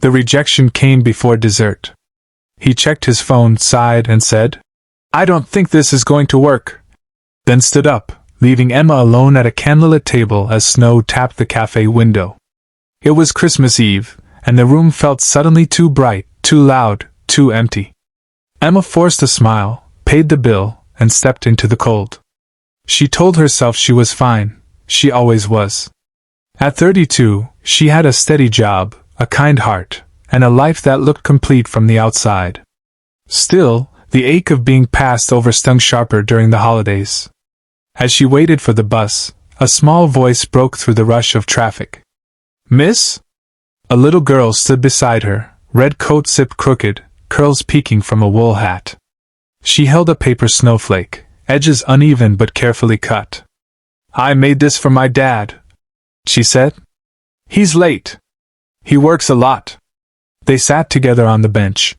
The rejection came before dessert. He checked his phone, sighed, and said, "I don't think this is going to work," then stood up, leaving Emma alone at a candlelit table as snow tapped the cafe window. It was Christmas Eve, and the room felt suddenly too bright, too loud, too empty. Emma forced a smile, paid the bill, and stepped into the cold. She told herself she was fine. She always was. At 32, she had a steady job, a kind heart, and a life that looked complete from the outside. Still, the ache of being passed over stung sharper during the holidays. As she waited for the bus, a small voice broke through the rush of traffic. "Miss?" A little girl stood beside her, red coat zipped crooked, curls peeking from a wool hat. She held a paper snowflake, edges uneven but carefully cut. "I made this for my dad," she said. "He's late. He works a lot." They sat together on the bench.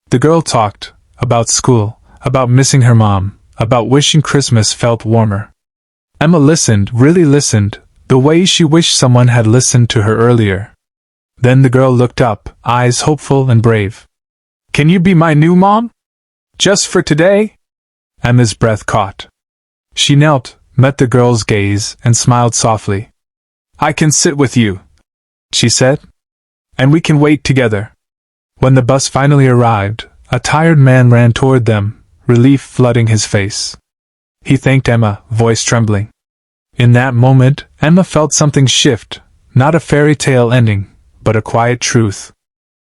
The girl talked about school, about missing her mom, about wishing Christmas felt warmer. Emma listened, really listened, the way she wished someone had listened to her earlier. Then the girl looked up, eyes hopeful and brave. "Can you be my new mom? Just for today?" Emma's breath caught. She knelt, met the girl's gaze, and smiled softly. "I can sit with you," she said. "And we can wait together." When the bus finally arrived, a tired man ran toward them, relief flooding his face. He thanked Emma, voice trembling. In that moment, Emma felt something shift, not a fairy tale ending, but a quiet truth.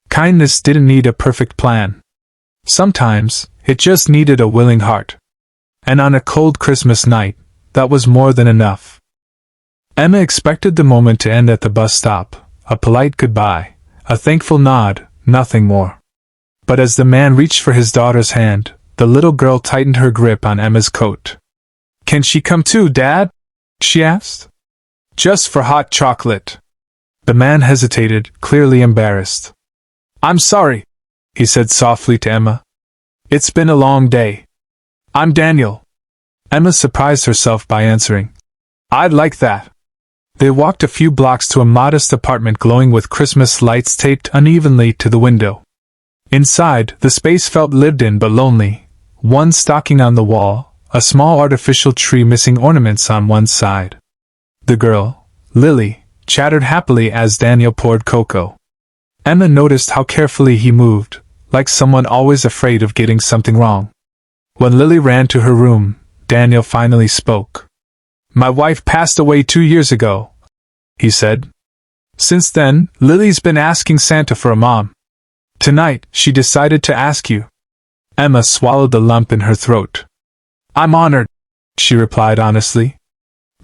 Kindness didn't need a perfect plan. Sometimes, it just needed a willing heart. And on a cold Christmas night, that was more than enough. Emma expected the moment to end at the bus stop, a polite goodbye, a thankful nod, nothing more. But as the man reached for his daughter's hand, the little girl tightened her grip on Emma's coat. "Can she come too, Dad?" she asked. "Just for hot chocolate." The man hesitated, clearly embarrassed. "I'm sorry," he said softly to Emma. "It's been a long day. I'm Daniel." Emma surprised herself by answering, "I'd like that." They walked a few blocks to a modest apartment glowing with Christmas lights taped unevenly to the window. Inside, the space felt lived in but lonely. One stocking on the wall, a small artificial tree missing ornaments on one side. The girl, Lily, chattered happily as Daniel poured cocoa. Emma noticed how carefully he moved, like someone always afraid of getting something wrong. When Lily ran to her room, Daniel finally spoke. "My wife passed away 2 years ago," he said. "Since then, Lily's been asking Santa for a mom. Tonight, she decided to ask you." Emma swallowed the lump in her throat. "I'm honored," she replied honestly.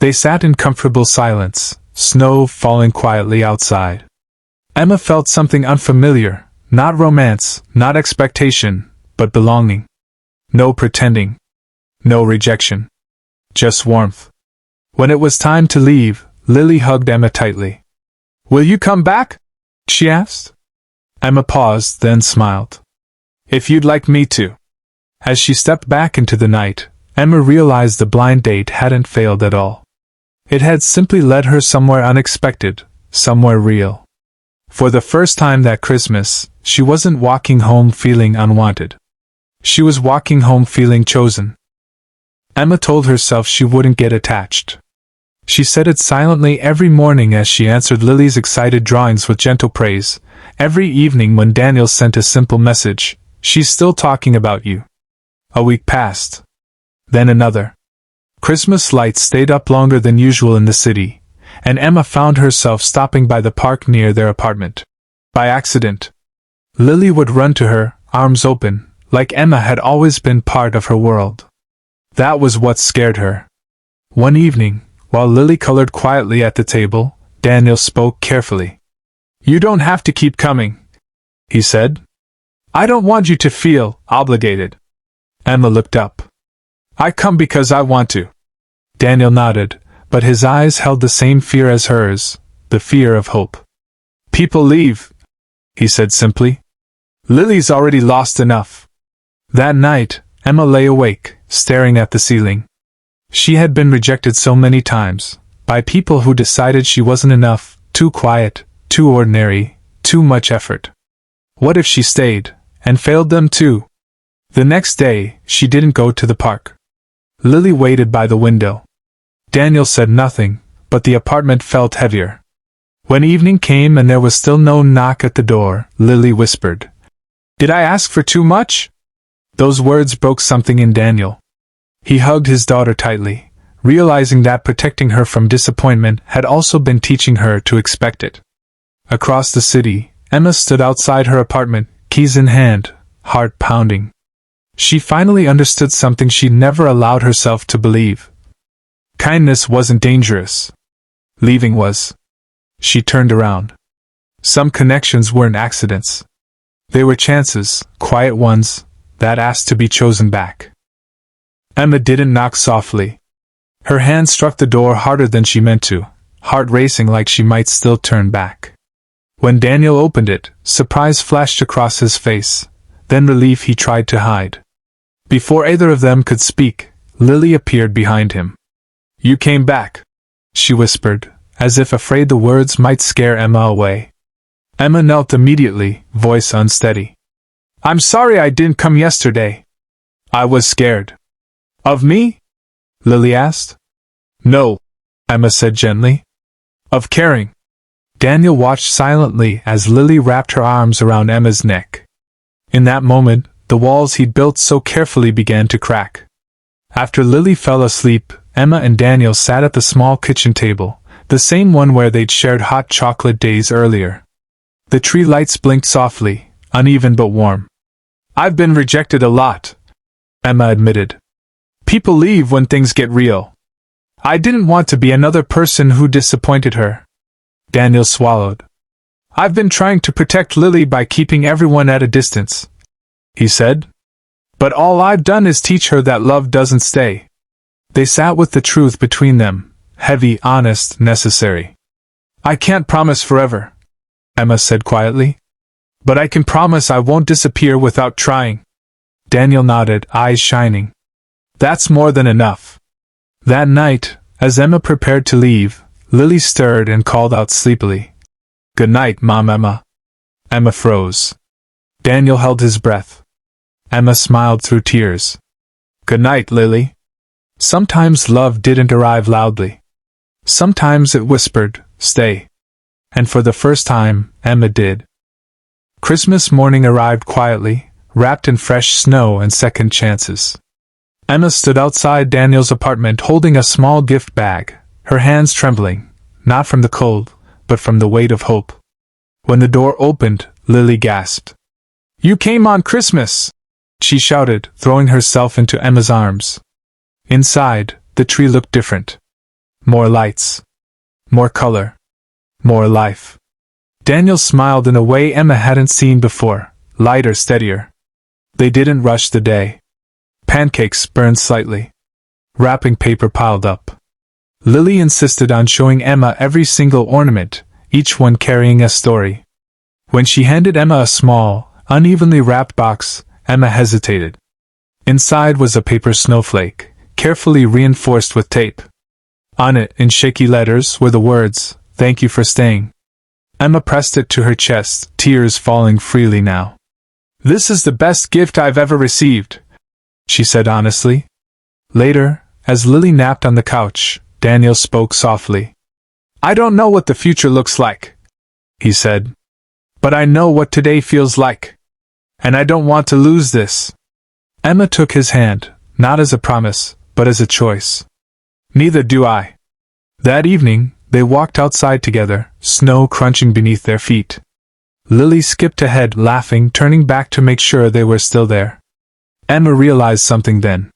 They sat in comfortable silence, snow falling quietly outside. Emma felt something unfamiliar, not romance, not expectation, but belonging. No pretending. No rejection. Just warmth. When it was time to leave, Lily hugged Emma tightly. "Will you come back?" she asked. Emma paused, then smiled. "If you'd like me to." As she stepped back into the night, Emma realized the blind date hadn't failed at all. It had simply led her somewhere unexpected, somewhere real. For the first time that Christmas, she wasn't walking home feeling unwanted. She was walking home feeling chosen. Emma told herself she wouldn't get attached. She said it silently every morning as she answered Lily's excited drawings with gentle praise, every evening when Daniel sent a simple message, "She's still talking about you." A week passed. Then another. Christmas lights stayed up longer than usual in the city, and Emma found herself stopping by the park near their apartment. By accident. Lily would run to her, arms open, like Emma had always been part of her world. That was what scared her. One evening, while Lily colored quietly at the table, Daniel spoke carefully. "You don't have to keep coming," he said. "I don't want you to feel obligated." Emma looked up. "I come because I want to." Daniel nodded, but his eyes held the same fear as hers, the fear of hope. "People leave," he said simply. "Lily's already lost enough." That night, Emma lay awake, staring at the ceiling. She had been rejected so many times, by people who decided she wasn't enough, too quiet, too ordinary, too much effort. What if she stayed, and failed them too? The next day, she didn't go to the park. Lily waited by the window. Daniel said nothing, but the apartment felt heavier. When evening came and there was still no knock at the door, Lily whispered, "Did I ask for too much?" Those words broke something in Daniel. He hugged his daughter tightly, realizing that protecting her from disappointment had also been teaching her to expect it. Across the city, Emma stood outside her apartment, keys in hand, heart pounding. She finally understood something she'd never allowed herself to believe. Kindness wasn't dangerous. Leaving was. She turned around. Some connections weren't accidents. They were chances, quiet ones, that asked to be chosen back. Emma didn't knock softly. Her hand struck the door harder than she meant to, heart racing like she might still turn back. When Daniel opened it, surprise flashed across his face, then relief he tried to hide. Before either of them could speak, Lily appeared behind him. "You came back," she whispered, as if afraid the words might scare Emma away. Emma knelt immediately, voice unsteady. "I'm sorry I didn't come yesterday. I was scared." "Of me?" Lily asked. "No," Emma said gently. "Of caring." Daniel watched silently as Lily wrapped her arms around Emma's neck. In that moment, the walls he'd built so carefully began to crack. After Lily fell asleep, Emma and Daniel sat at the small kitchen table, the same one where they'd shared hot chocolate days earlier. The tree lights blinked softly, uneven but warm. "I've been rejected a lot," Emma admitted. "People leave when things get real. I didn't want to be another person who disappointed her." Daniel swallowed. "I've been trying to protect Lily by keeping everyone at a distance," he said. "But all I've done is teach her that love doesn't stay." They sat with the truth between them, heavy, honest, necessary. "I can't promise forever," Emma said quietly. "But I can promise I won't disappear without trying." Daniel nodded, eyes shining. "That's more than enough." That night, as Emma prepared to leave, Lily stirred and called out sleepily, "Good night, Mom Emma." Emma froze. Daniel held his breath. Emma smiled through tears. "Good night, Lily." Sometimes love didn't arrive loudly. Sometimes it whispered, "Stay." And for the first time, Emma did. Christmas morning arrived quietly, wrapped in fresh snow and second chances. Emma stood outside Daniel's apartment holding a small gift bag, her hands trembling, not from the cold, but from the weight of hope. When the door opened, Lily gasped. "You came on Christmas!" she shouted, throwing herself into Emma's arms. Inside, the tree looked different. More lights. More color. More life. Daniel smiled in a way Emma hadn't seen before, lighter, steadier. They didn't rush the day. Pancakes burned slightly. Wrapping paper piled up. Lily insisted on showing Emma every single ornament, each one carrying a story. When she handed Emma a small, unevenly wrapped box, Emma hesitated. Inside was a paper snowflake, carefully reinforced with tape. On it, in shaky letters, were the words, "Thank you for staying." Emma pressed it to her chest, tears falling freely now. "This is the best gift I've ever received," she said honestly. Later, as Lily napped on the couch, Daniel spoke softly. "I don't know what the future looks like," he said. "But I know what today feels like. And I don't want to lose this." Emma took his hand, not as a promise, but as a choice. "Neither do I." That evening, they walked outside together, snow crunching beneath their feet. Lily skipped ahead, laughing, turning back to make sure they were still there. Emma realized something then.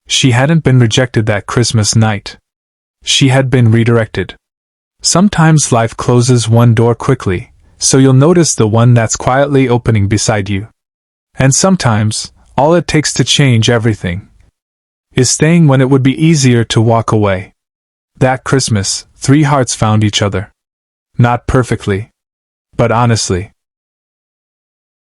She hadn't been rejected that Christmas night. She had been redirected. Sometimes life closes one door quickly, so you'll notice the one that's quietly opening beside you. And sometimes, all it takes to change everything is staying when it would be easier to walk away. That Christmas, 3 hearts found each other. Not perfectly, but honestly.